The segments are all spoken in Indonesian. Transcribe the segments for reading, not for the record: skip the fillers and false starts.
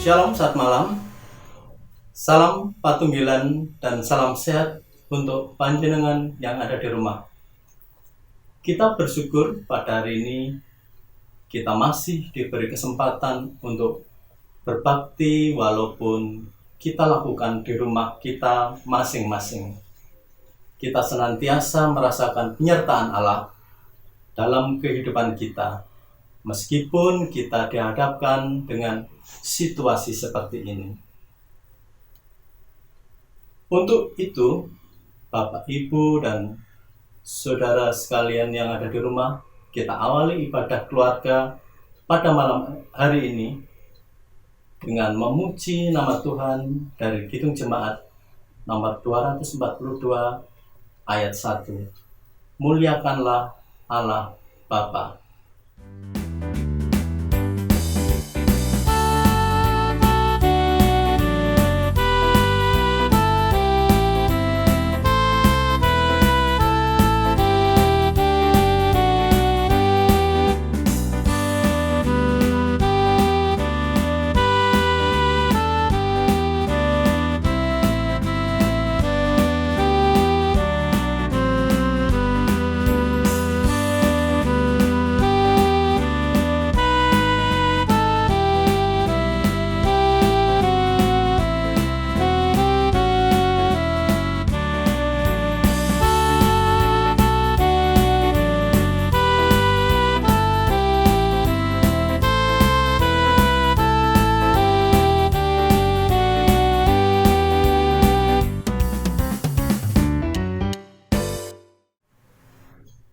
Shalom, saat malam. Salam patunggilan dan salam sehat untuk panjenengan yang ada di rumah. Kita bersyukur pada hari ini kita masih diberi kesempatan untuk berbakti walaupun kita lakukan di rumah kita masing-masing. Kita senantiasa merasakan penyertaan Allah dalam kehidupan kita, meskipun kita dihadapkan dengan situasi seperti ini. Untuk itu, Bapak, Ibu, dan saudara sekalian yang ada di rumah, kita awali ibadah keluarga pada malam hari ini dengan memuji nama Tuhan dari Kidung Jemaat nomor 242 ayat 1. Muliakanlah Allah Bapa.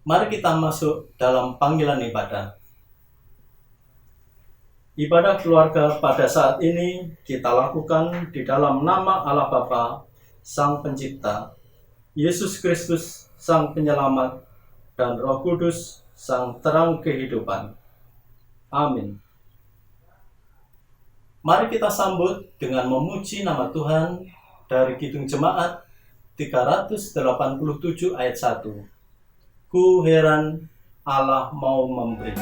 Mari kita masuk dalam panggilan ibadah. Ibadah keluarga pada saat ini kita lakukan di dalam nama Allah Bapa, Sang Pencipta, Yesus Kristus, Sang Penyelamat, dan Roh Kudus, Sang Terang Kehidupan. Amin. Mari kita sambut dengan memuji nama Tuhan dari Kidung Jemaat 387 ayat 1. Ku heran Allah mau memberi.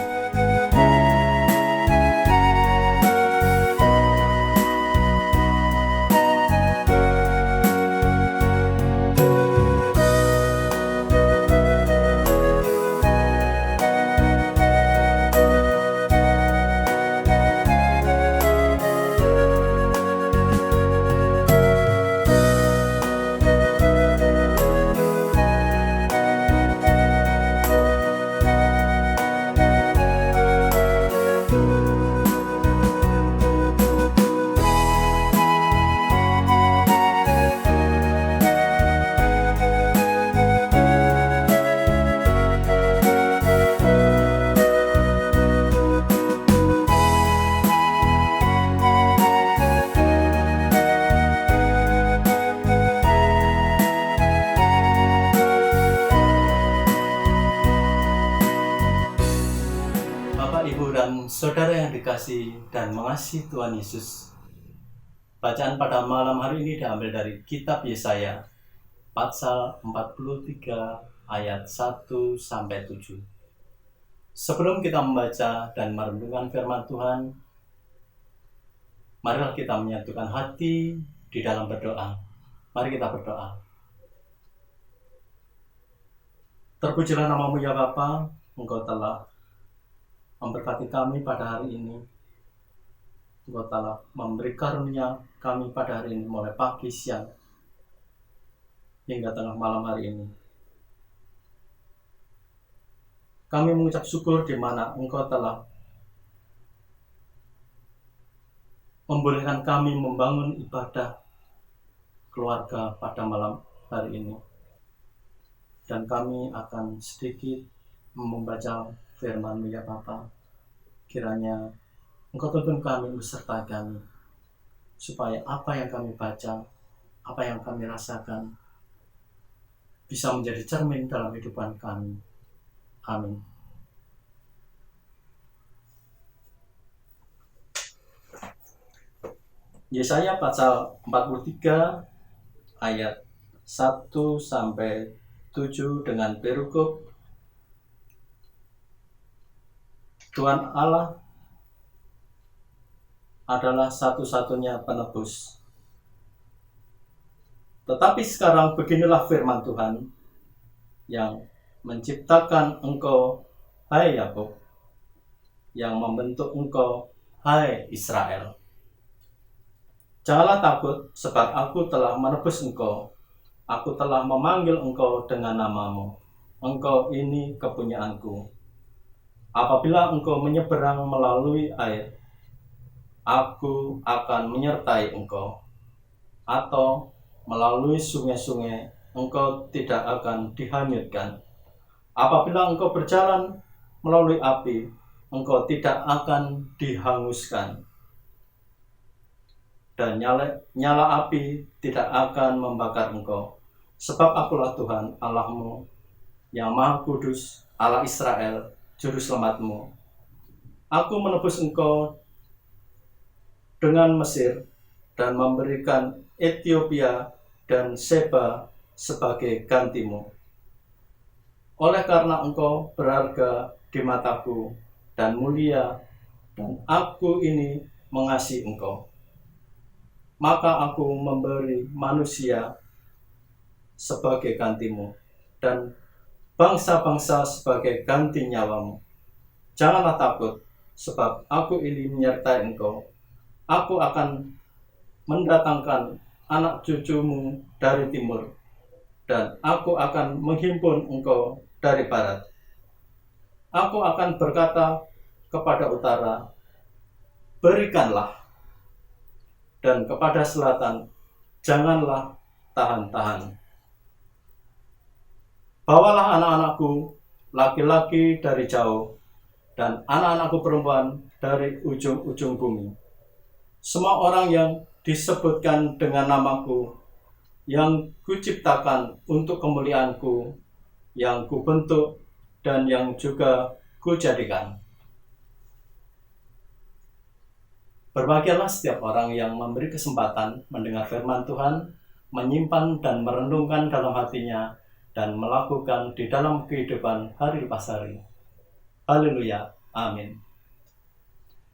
Saudara yang dikasihi dan mengasihi Tuhan Yesus, bacaan pada malam hari ini diambil dari kitab Yesaya pasal 43 ayat 1-7. Sebelum kita membaca dan merenungkan firman Tuhan, marilah kita menyatukan hati di dalam berdoa. Mari kita berdoa. Terpujilah nama-Mu ya Bapa, Engkau telah memberkati kami pada hari ini. Engkau telah memberi karunia kami pada hari ini mulai pagi, siang, hingga tengah malam hari ini. Kami mengucap syukur di mana Engkau telah membolehkan kami membangun ibadah keluarga pada malam hari ini. Dan kami akan sedikit membaca firman-Mu ya Bapa. Kiranya Engkau tuntun kami beserta kami, supaya apa yang kami baca, apa yang kami rasakan, bisa menjadi cermin dalam kehidupan kami. Amin. Yesaya pasal 43 ayat 1-7 dengan perikop Tuhan Allah adalah satu-satunya penebus. Tetapi sekarang beginilah firman Tuhan yang menciptakan engkau, hai Yakub, yang membentuk engkau, hai Israel. Janganlah takut, sebab aku telah menebus engkau. Aku telah memanggil engkau dengan namamu. Engkau ini kepunyaanku. Apabila engkau menyeberang melalui air, aku akan menyertai engkau. Atau melalui sungai-sungai, engkau tidak akan dihanyutkan. Apabila engkau berjalan melalui api, engkau tidak akan dihanguskan. Dan nyala api tidak akan membakar engkau. Sebab akulah Tuhan Allahmu, yang Maha Kudus, Allah Israel, Juru Selamatmu. Aku menebus engkau dengan Mesir dan memberikan Ethiopia dan Seba sebagai gantimu. Oleh karena engkau berharga di mataku dan mulia, dan aku ini mengasihi engkau, maka aku memberi manusia sebagai gantimu dan bangsa-bangsa sebagai ganti nyawamu. Janganlah takut, sebab aku ini menyertai engkau. Aku akan mendatangkan anak cucumu dari timur, dan aku akan menghimpun engkau dari barat. Aku akan berkata kepada utara, berikanlah, dan kepada selatan, janganlah tahan-tahan. Bawalah anak-anakku laki-laki dari jauh, dan anak-anakku perempuan dari ujung-ujung bumi. Semua orang yang disebutkan dengan namaku, yang kuciptakan untuk kemuliaanku, yang kubentuk dan yang juga kujadikan. Berbahagialah setiap orang yang memberi kesempatan mendengar firman Tuhan, menyimpan dan merenungkan dalam hatinya, dan melakukan di dalam kehidupan hari lepas hari. Haleluya, amin.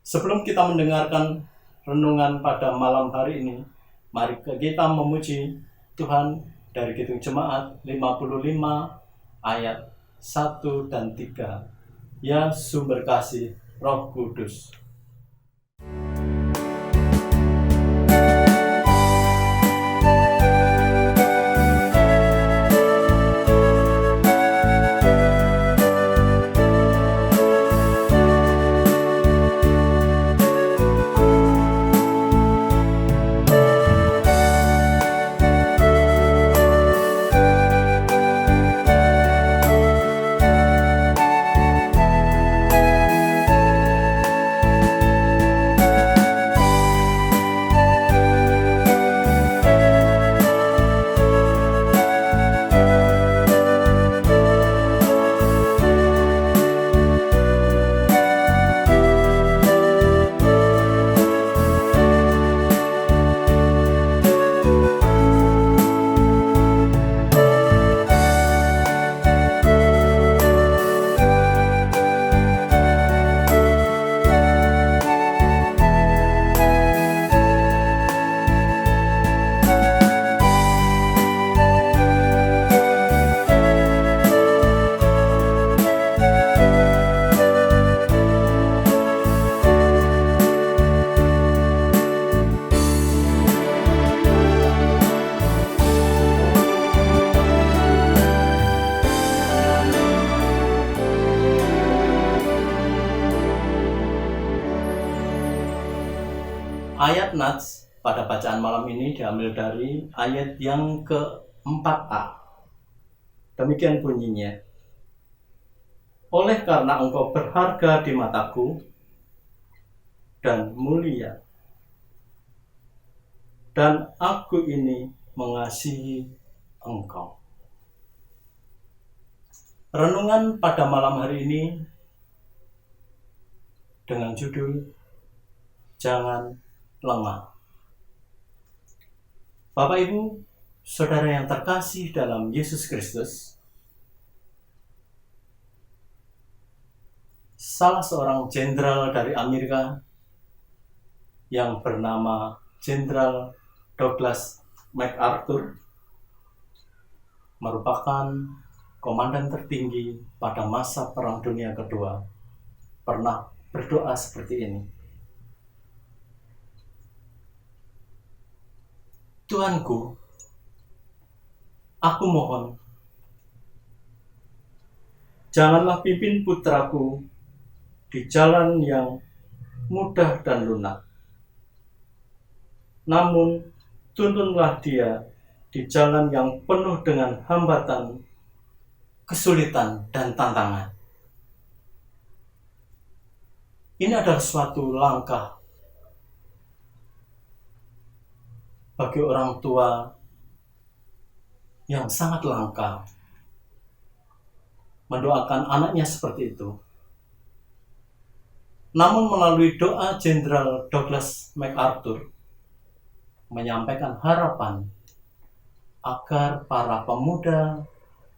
Sebelum kita mendengarkan renungan pada malam hari ini, mari kita memuji Tuhan dari Kidung Jemaat 55 ayat 1 dan 3. Ya sumber kasih Roh Kudus. Ayat nats pada bacaan malam ini diambil dari ayat yang ke-4a. Demikian bunyinya. Oleh karena engkau berharga di mataku dan mulia, dan aku ini mengasihi engkau. Renungan pada malam hari ini dengan judul Jangan Lengah. Bapak Ibu, saudara yang terkasih dalam Yesus Kristus, salah seorang jenderal dari Amerika yang bernama Jenderal Douglas MacArthur merupakan komandan tertinggi pada masa Perang Dunia Kedua, pernah berdoa seperti ini. Tuanku, aku mohon, janganlah pimpin putraku di jalan yang mudah dan lunak. Namun, tuntunlah dia di jalan yang penuh dengan hambatan, kesulitan, dan tantangan. Ini adalah suatu langkah bagi orang tua yang sangat langka mendoakan anaknya seperti itu. Namun melalui doa Jenderal Douglas MacArthur menyampaikan harapan agar para pemuda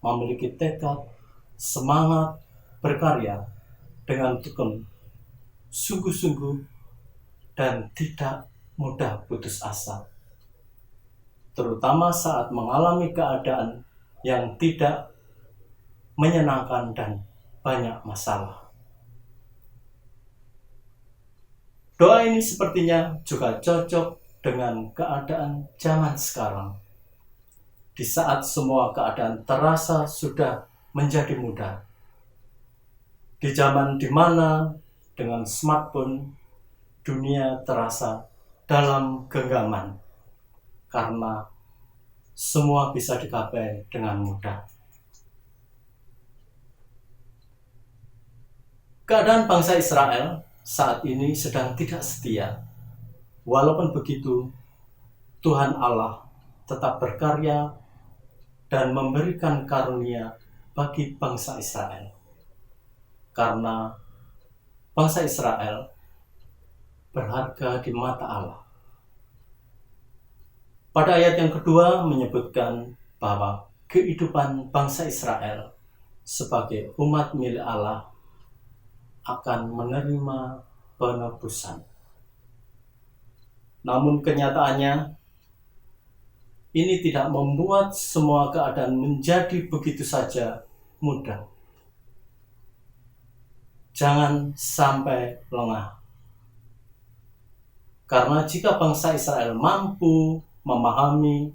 memiliki tekad, semangat, berkarya dengan tekun, sungguh-sungguh, dan tidak mudah putus asa, terutama saat mengalami keadaan yang tidak menyenangkan dan banyak masalah. Doa ini sepertinya juga cocok dengan keadaan zaman sekarang. Di saat semua keadaan terasa sudah menjadi mudah. Di zaman di mana dengan smartphone dunia terasa dalam genggaman karena semua bisa digapai dengan mudah. Keadaan bangsa Israel saat ini sedang tidak setia. Walaupun begitu, Tuhan Allah tetap berkarya dan memberikan karunia bagi bangsa Israel. Karena bangsa Israel berharga di mata Allah. Pada ayat yang kedua menyebutkan bahwa kehidupan bangsa Israel sebagai umat milik Allah akan menerima penebusan. Namun kenyataannya, ini tidak membuat semua keadaan menjadi begitu saja mudah. Jangan sampai lengah. Karena jika bangsa Israel mampu memahami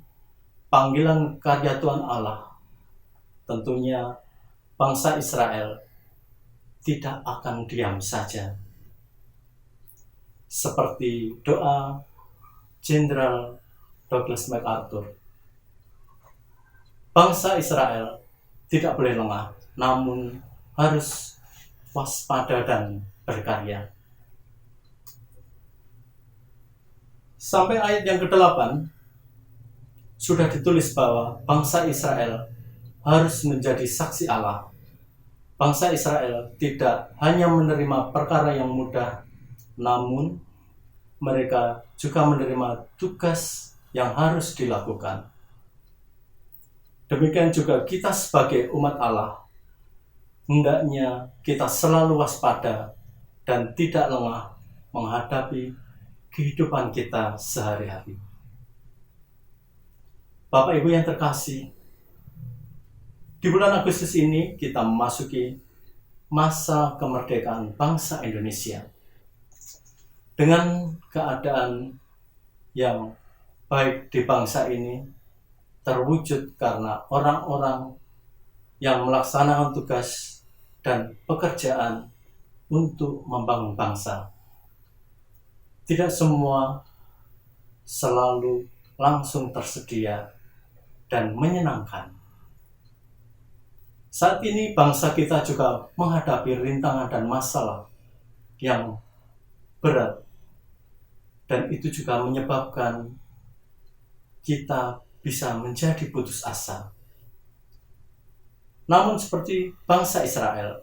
panggilan karya Tuhan Allah, tentunya bangsa Israel tidak akan diam saja. Seperti doa Jenderal Douglas MacArthur. Bangsa Israel tidak boleh lengah, namun harus waspada dan berkarya. Sampai ayat yang ke-8 sudah ditulis bahwa bangsa Israel harus menjadi saksi Allah. Bangsa Israel tidak hanya menerima perkara yang mudah, namun mereka juga menerima tugas yang harus dilakukan. Demikian juga kita sebagai umat Allah, hendaknya kita selalu waspada dan tidak lengah menghadapi kehidupan kita sehari-hari. Bapak Ibu yang terkasih, di bulan Agustus ini kita memasuki masa kemerdekaan bangsa Indonesia. Dengan keadaan yang baik di bangsa ini terwujud karena orang-orang yang melaksanakan tugas dan pekerjaan untuk membangun bangsa. Tidak semua selalu langsung tersedia dan menyenangkan. Saat ini bangsa kita juga menghadapi rintangan dan masalah yang berat, dan itu juga menyebabkan kita bisa menjadi putus asa. Namun seperti bangsa Israel,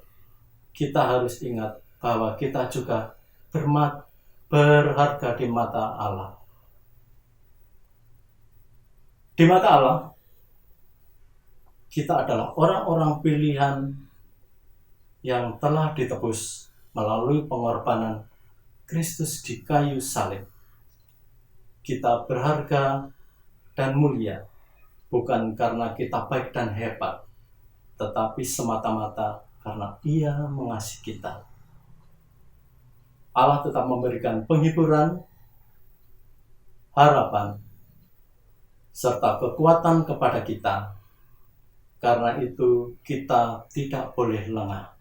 kita harus ingat bahwa kita juga berharga di mata Allah. Di mata Allah, kita adalah orang-orang pilihan yang telah ditebus melalui pengorbanan Kristus di kayu salib. kita berharga dan mulia, bukan karena kita baik dan hebat, tetapi semata-mata karena Ia mengasihi kita. Allah tetap memberikan penghiburan, harapan, serta kekuatan kepada kita. Karena itu kita tidak boleh lengah.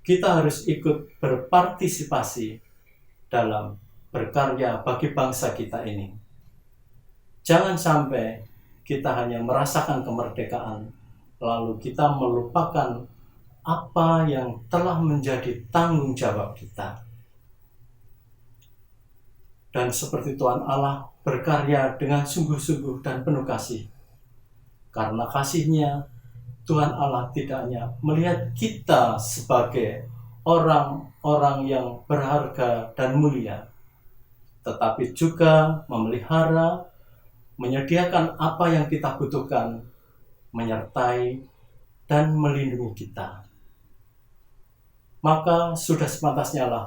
Kita harus ikut berpartisipasi dalam berkarya bagi bangsa kita ini. Jangan sampai kita hanya merasakan kemerdekaan, lalu kita melupakan apa yang telah menjadi tanggung jawab kita. Dan seperti Tuhan Allah berkarya dengan sungguh-sungguh dan penuh kasih. Karena kasih-Nya, Tuhan Allah tidak hanya melihat kita sebagai orang-orang yang berharga dan mulia, tetapi juga memelihara, menyediakan apa yang kita butuhkan, menyertai, dan melindungi kita. Maka sudah sepantasnya lah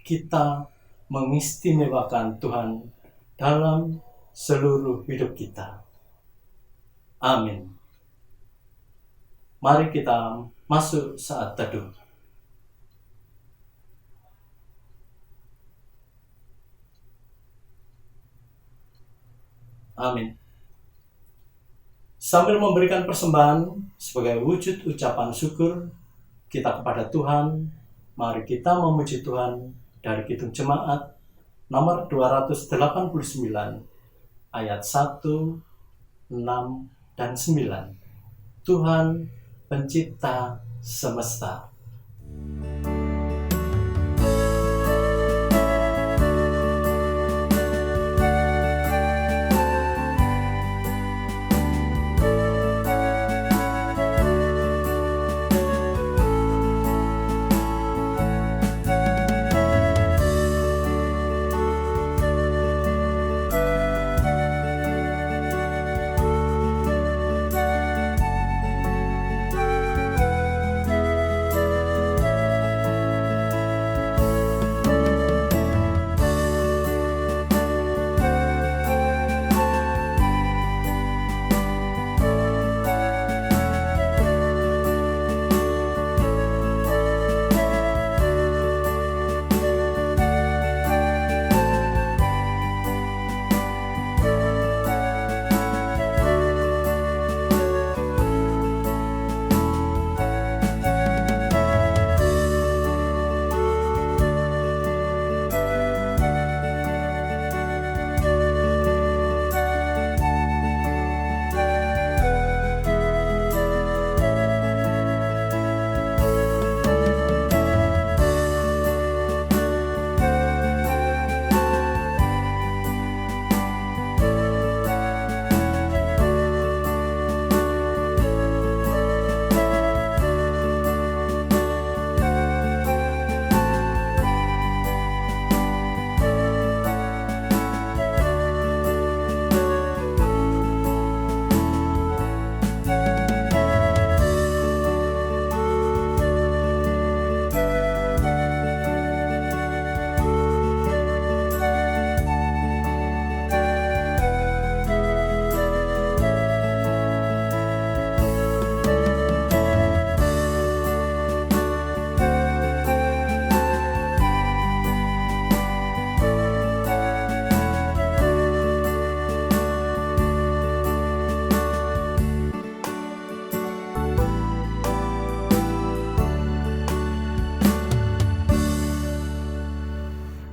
kita mengistimewakan Tuhan dalam seluruh hidup kita. Amin. Mari kita masuk saat teduh. Amin. Sambil memberikan persembahan sebagai wujud ucapan syukur kita kepada Tuhan, mari kita memuji Tuhan dari Kidung Jemaat nomor 289 ayat 1, 6, dan 9. Tuhan Pencipta semesta.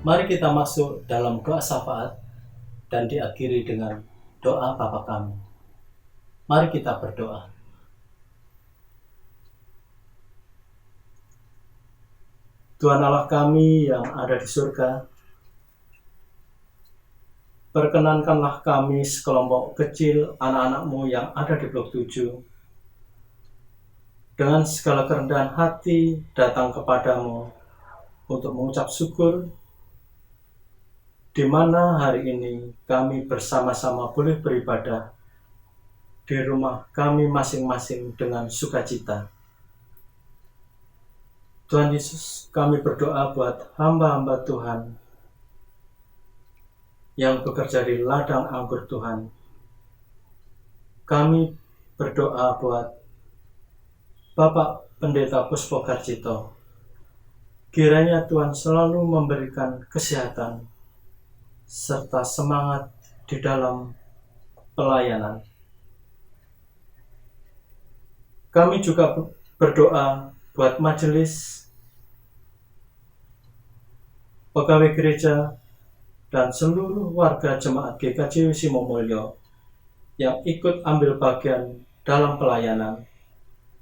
Mari kita masuk dalam doa syafaat dan diakhiri dengan doa Bapa kami. Mari kita berdoa. Tuhan Allah kami yang ada di surga, perkenankanlah kami sekelompok kecil anak-anak-Mu yang ada di blok 7 dengan segala kerendahan hati datang kepadamu untuk mengucap syukur, di mana hari ini kami bersama-sama boleh beribadah di rumah kami masing-masing dengan sukacita. Tuhan Yesus, kami berdoa buat hamba-hamba Tuhan yang bekerja di ladang anggur Tuhan. Kami berdoa buat Bapak Pendeta Puspo Garjito. Kiranya Tuhan selalu memberikan kesehatan serta semangat di dalam pelayanan. Kami juga berdoa buat majelis, pegawai gereja, dan seluruh warga jemaat GKJ Simomulyo yang ikut ambil bagian dalam pelayanan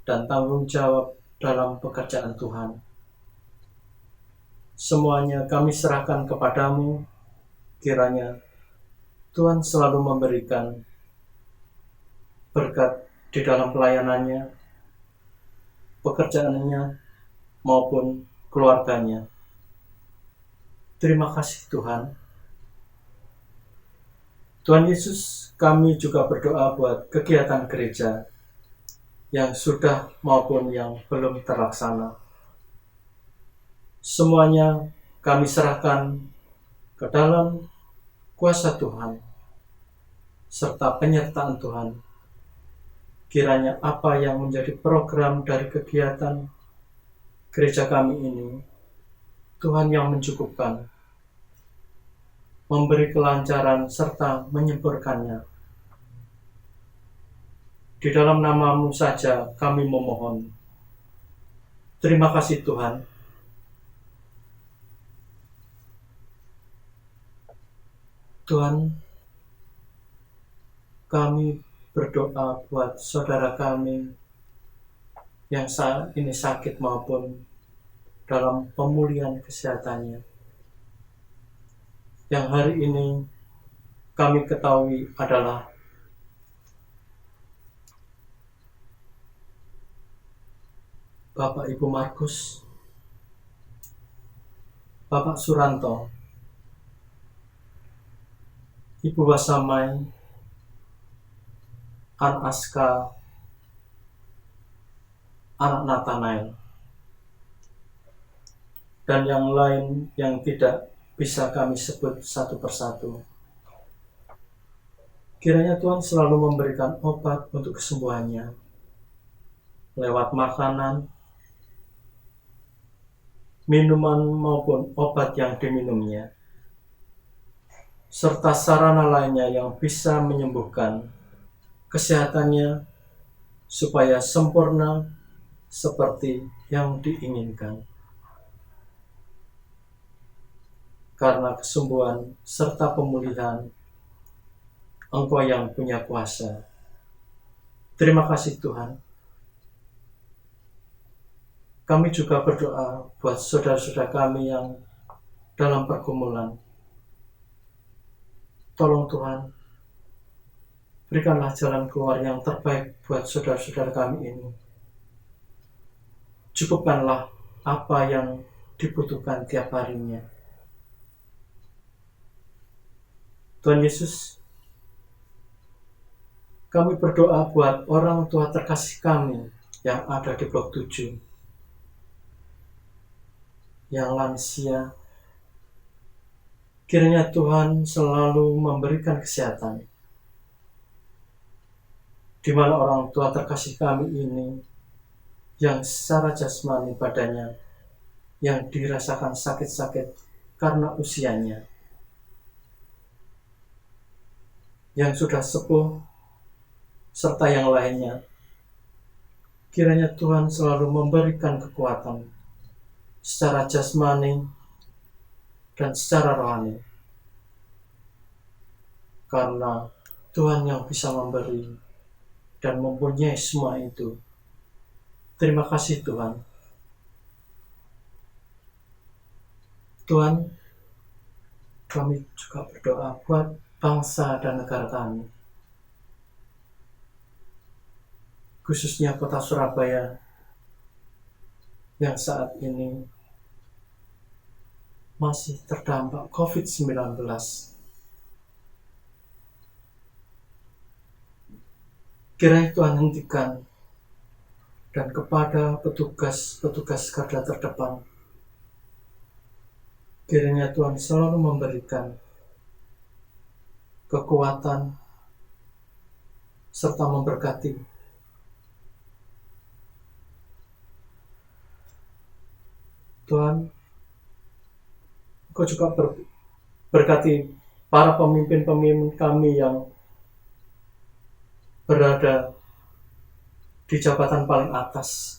dan tanggung jawab dalam pekerjaan Tuhan. Semuanya kami serahkan kepadamu, kiranya Tuhan selalu memberikan berkat di dalam pelayanannya, pekerjaannya, maupun keluarganya. Terima kasih Tuhan. Tuhan Yesus, kami juga berdoa buat kegiatan gereja yang sudah maupun yang belum terlaksana. Semuanya kami serahkan ke dalam kuasa Tuhan serta penyertaan Tuhan. Kiranya apa yang menjadi program dari kegiatan gereja kami ini, Tuhan yang mencukupkan, memberi kelancaran serta menyempurnakannya. Di dalam nama-Mu saja kami memohon. Terima kasih Tuhan. Tuhan, kami berdoa buat saudara kami yang saat ini sakit maupun dalam pemulihan kesehatannya. Yang hari ini kami ketahui adalah Bapak Ibu Markus, Bapak Suranto, Ibu Wasamai, An Aska, anak Nathanael, dan yang lain yang tidak bisa kami sebut satu persatu. Kiranya Tuhan selalu memberikan obat untuk kesembuhannya lewat makanan, minuman maupun obat yang diminumnya, serta sarana lainnya yang bisa menyembuhkan kesehatannya supaya sempurna seperti yang diinginkan. Karena kesembuhan serta pemulihan, Engkau yang punya kuasa. Terima kasih Tuhan. Kami juga berdoa buat saudara-saudara kami yang dalam pergumulan. Tolong Tuhan, berikanlah jalan keluar yang terbaik buat saudara-saudara kami ini. Cukupkanlah apa yang dibutuhkan tiap harinya. Tuhan Yesus, kami berdoa buat orang tua terkasih kami yang ada di blok 7, yang lansia. Kiranya Tuhan selalu memberikan kesehatan, di mana orang tua terkasih kami ini yang secara jasmani badannya yang dirasakan sakit-sakit karena usianya, yang sudah sepuh, serta yang lainnya. Kiranya Tuhan selalu memberikan kekuatan secara jasmani dan secara rohani, karena Tuhan yang bisa memberi dan mempunyai semua itu. Terima kasih Tuhan. Tuhan, kami juga berdoa buat bangsa dan negara kami, khususnya kota Surabaya yang saat ini masih terdampak COVID-19. Kiranya Tuhan hentikan, dan kepada petugas-petugas garda terdepan, kiranya Tuhan selalu memberikan kekuatan, serta memberkati. Tuhan, Engkau juga berkati para pemimpin-pemimpin kami yang berada di jabatan paling atas,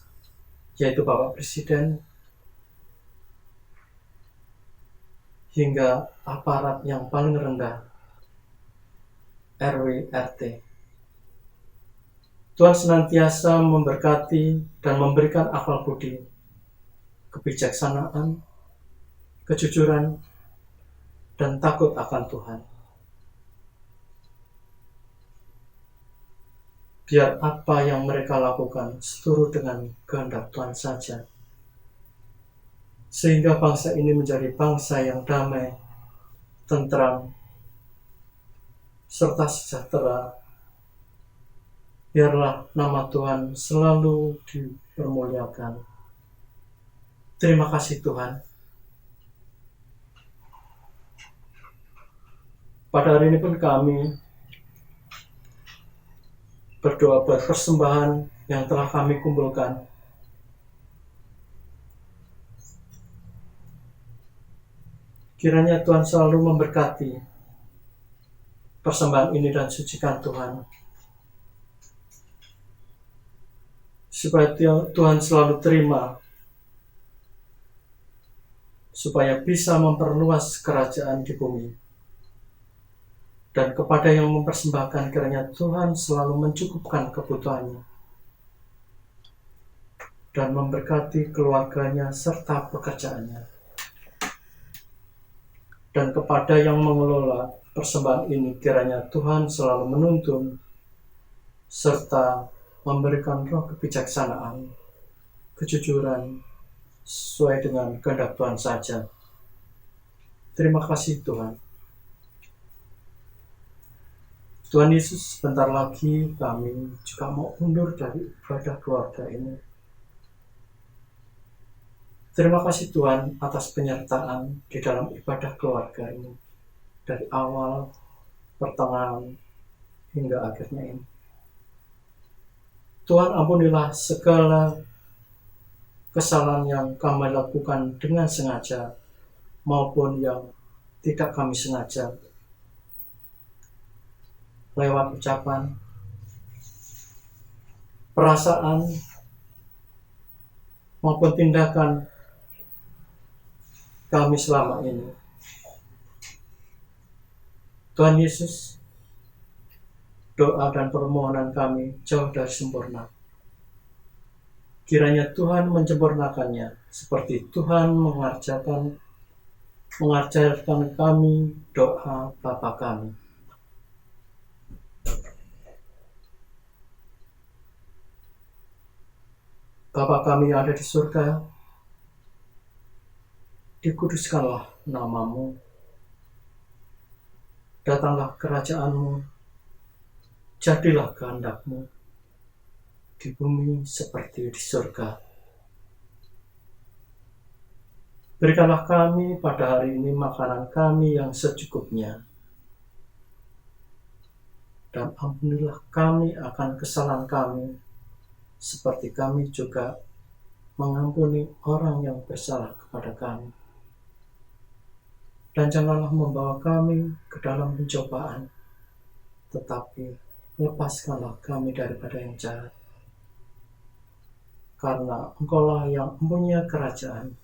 yaitu Bapak Presiden, hingga aparat yang paling rendah, RW, RT. Tuhan senantiasa memberkati dan memberikan akal budi, kebijaksanaan, kejujuran, dan takut akan Tuhan. Biar apa yang mereka lakukan seturut dengan kehendak Tuhan saja, sehingga bangsa ini menjadi bangsa yang damai, tentram, serta sejahtera. Biarlah nama Tuhan selalu dipermuliakan. Terima kasih Tuhan. Pada hari ini pun kami berdoa buat persembahan yang telah kami kumpulkan. Kiranya Tuhan selalu memberkati persembahan ini dan sucikan Tuhan. Supaya Tuhan selalu terima, supaya bisa memperluas kerajaan di bumi. Dan kepada yang mempersembahkan, kiranya Tuhan selalu mencukupkan kebutuhannya dan memberkati keluarganya serta pekerjaannya. Dan kepada yang mengelola persembahan ini, kiranya Tuhan selalu menuntun serta memberikan roh kebijaksanaan, kejujuran sesuai dengan kehendak Tuhan saja. Terima kasih Tuhan. Tuhan Yesus, sebentar lagi kami juga mau undur dari ibadah keluarga ini. Terima kasih Tuhan atas penyertaan di dalam ibadah keluarga ini, dari awal, pertengahan, hingga akhirnya ini. Tuhan, ampunilah segala kesalahan yang kami lakukan dengan sengaja maupun yang tidak kami sengaja, lewat ucapan, perasaan, maupun tindakan kami selama ini. Tuhan Yesus, doa dan permohonan kami jauh dari sempurna. Kiranya Tuhan menyempurnakannya seperti Tuhan mengajarkan kami doa Bapa kami. Bapa kami yang ada di surga, dikuduskanlah namamu, datanglah kerajaanmu, jadilah kehendakmu, di bumi seperti di surga. Berikanlah kami pada hari ini makanan kami yang secukupnya, dan ampunilah kami akan kesalahan kami, seperti kami juga mengampuni orang yang bersalah kepada kami. Dan janganlah membawa kami ke dalam pencobaan, tetapi lepaskanlah kami daripada yang jahat. Karena Engkaulah yang mempunyai kerajaan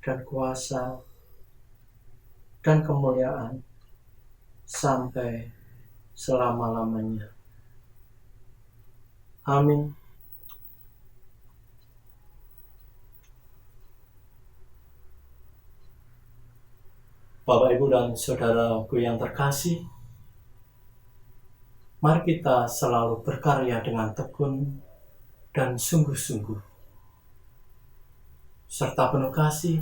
dan kuasa dan kemuliaan sampai selama-lamanya. Amin. Bapak, Ibu, dan saudaraku yang terkasih, mari kita selalu berkarya dengan tekun dan sungguh-sungguh, serta penuh kasih.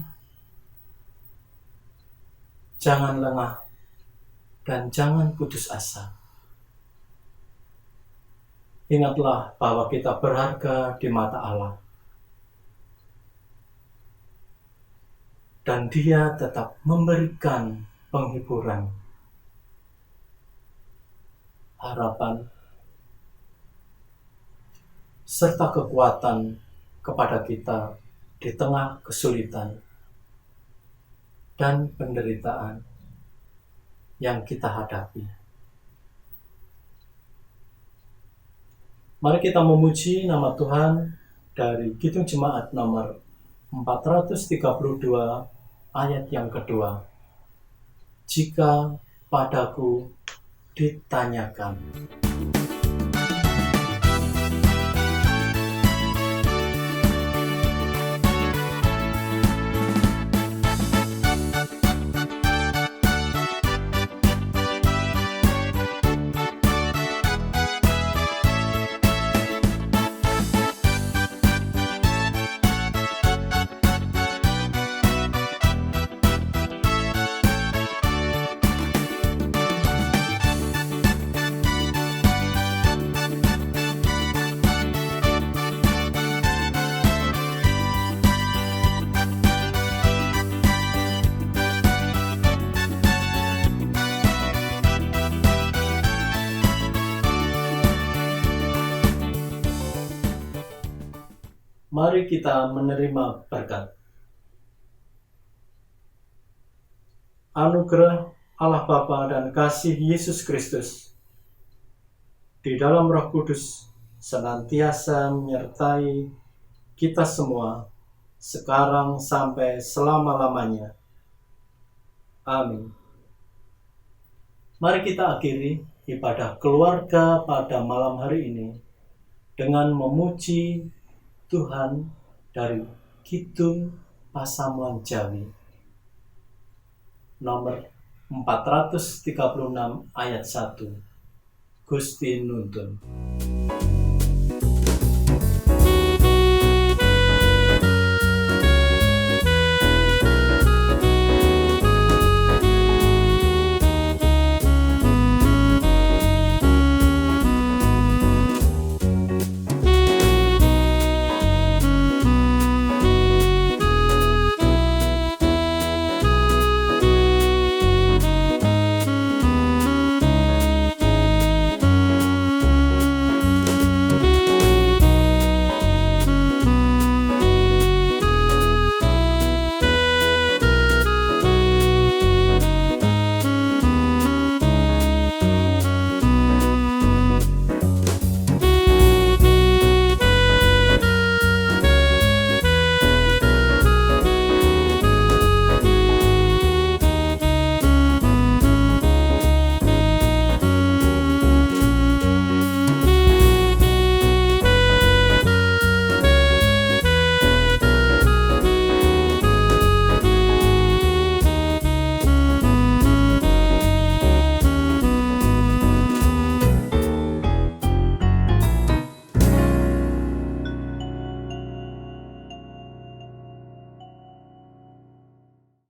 Jangan lengah dan jangan putus asa. Ingatlah bahwa kita berharga di mata Allah, dan Dia tetap memberikan penghiburan harapan, serta kekuatan kepada kita di tengah kesulitan dan penderitaan yang kita hadapi. Mari kita memuji nama Tuhan dari Kidung Jemaat nomor 432 ayat yang kedua. Jika padaku ditanyakan. Mari kita menerima berkat. Anugerah Allah Bapa dan kasih Yesus Kristus di dalam Roh Kudus senantiasa menyertai kita semua sekarang sampai selama-lamanya. Amin. Mari kita akhiri ibadah keluarga pada malam hari ini dengan memuji Tuhan dari Kidung Pasamuan Jawi nomor 436 ayat 1. Gusti nuntun.